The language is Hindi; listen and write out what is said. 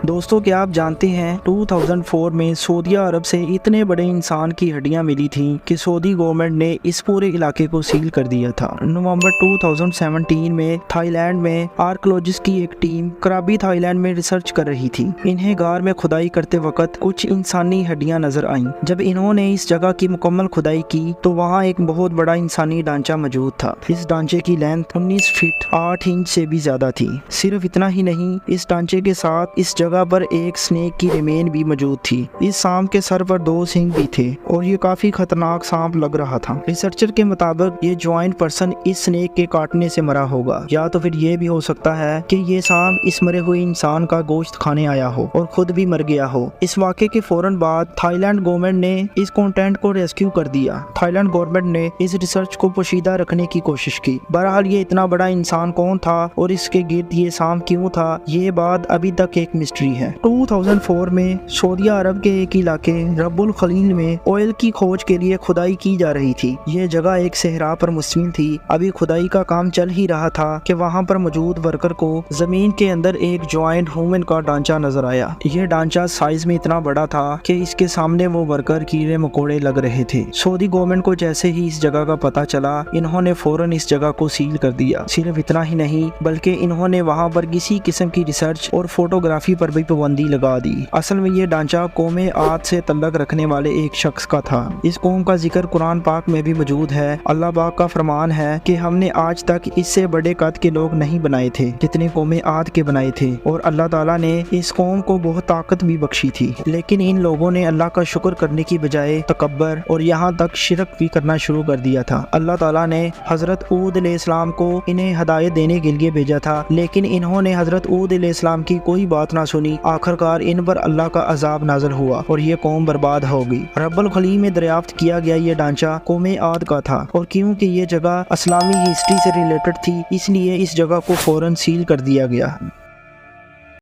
दोस्तों, क्या आप जानते हैं 2004 में सऊदी अरब से इतने बड़े इंसान की हड्डियां मिली थी कि सऊदी गवर्नमेंट ने इस पूरे इलाके को सील कर दिया था। नवंबर 2017 में थाईलैंड में आर्कियोलॉजिस्ट की एक टीम कराबी थाईलैंड में रिसर्च कर रही थी। इन्हें गार में खुदाई करते वक्त कुछ इंसानी हड्डियां नजर आईं। जब इन्होंने इस जगह की मुकम्मल खुदाई की तो वहाँ एक बहुत बड़ा इंसानी ढांचा मौजूद था। इस ढांचे की लेंथ 19 फीट 8 इंच से भी ज्यादा थी। सिर्फ इतना ही नहीं, इस ढांचे के साथ इस जगह पर एक स्नेक की रिमेन भी मौजूद थी। इस सांप के सर पर 2 सींग भी थे और ये काफी खतरनाक सांप लग रहा था। रिसर्चर के मुताबिक ये ज्वाइंट पर्सन इस स्नेक के काटने से मरा होगा, या तो फिर ये भी हो सकता है कि ये सांप इस मरे हुए इंसान का गोश्त खाने आया हो और खुद भी मर गया हो। इस वाक़े के फौरन बाद थाईलैंड गवर्नमेंट ने इस कंटेंट को रेस्क्यू कर दिया। थाईलैंड गवर्नमेंट ने इस रिसर्च को पोशीदा रखने की कोशिश की। बहरहाल ये इतना बड़ा इंसान कौन था और इसके गिर्द ये सांप क्यों था, ये बात अभी तक एक मिस्ट्री है। 2004 में सऊदी अरब के एक इलाके रब्बुल खलील में ऑयल की खोज के लिए खुदाई की जा रही थी। ये जगह एक सहरा पर मुश्तमिल थी। अभी खुदाई का काम चल ही रहा था कि वहाँ पर मौजूद वर्कर को जमीन के अंदर एक ज्वाइंट ह्यूमन का ढांचा नजर आया। ये ढांचा साइज में इतना बड़ा था कि इसके सामने वो वर्कर कीड़े मकोड़े लग रहे थे। सऊदी गवर्नमेंट को जैसे ही इस जगह का पता चला, इन्होंने फौरन इस जगह को सील कर दिया। सिर्फ इतना ही नहीं, बल्कि इन्होंने वहाँ पर किसी किस्म की रिसर्च और फोटोग्राफी पर भी पाबंदी लगा दी। असल में ये ढांचा कौमे आद से तल्लक रखने वाले एक शख्स का था। इस कौम का जिक्र कुरान पाक में भी मौजूद है। अल्लाह पाक का फरमान है कि हमने आज तक इससे बड़े कद के लोग नहीं बनाए थे जितने कौमे आद के बनाए थे, और अल्लाह ताला ने इस कौम को बहुत ताकत भी बख्शी थी। लेकिन इन लोगों ने अल्लाह का शुक्र करने की बजाय तकब्बर और यहाँ तक शिरक भी करना शुरू कर दिया था। अल्लाह ताला ने हजरत ऊद अलैहिस्सलाम को इन्हें हदायत देने के लिए भेजा था, लेकिन इन्होंने हजरत ऊद अलैहिस्सलाम की कोई बात ना सुनी। आखिरकार इन पर अल्लाह का अजाब नाज़िल हुआ और ये कौम बर्बाद हो गई। रब्बुल खलील में दरियाफ्त किया गया ये ढांचा कौमे आद का था, और क्योंकि ये जगह इस्लामी हिस्ट्री से रिलेटेड थी, इसलिए इस जगह को फौरन सील कर दिया गया।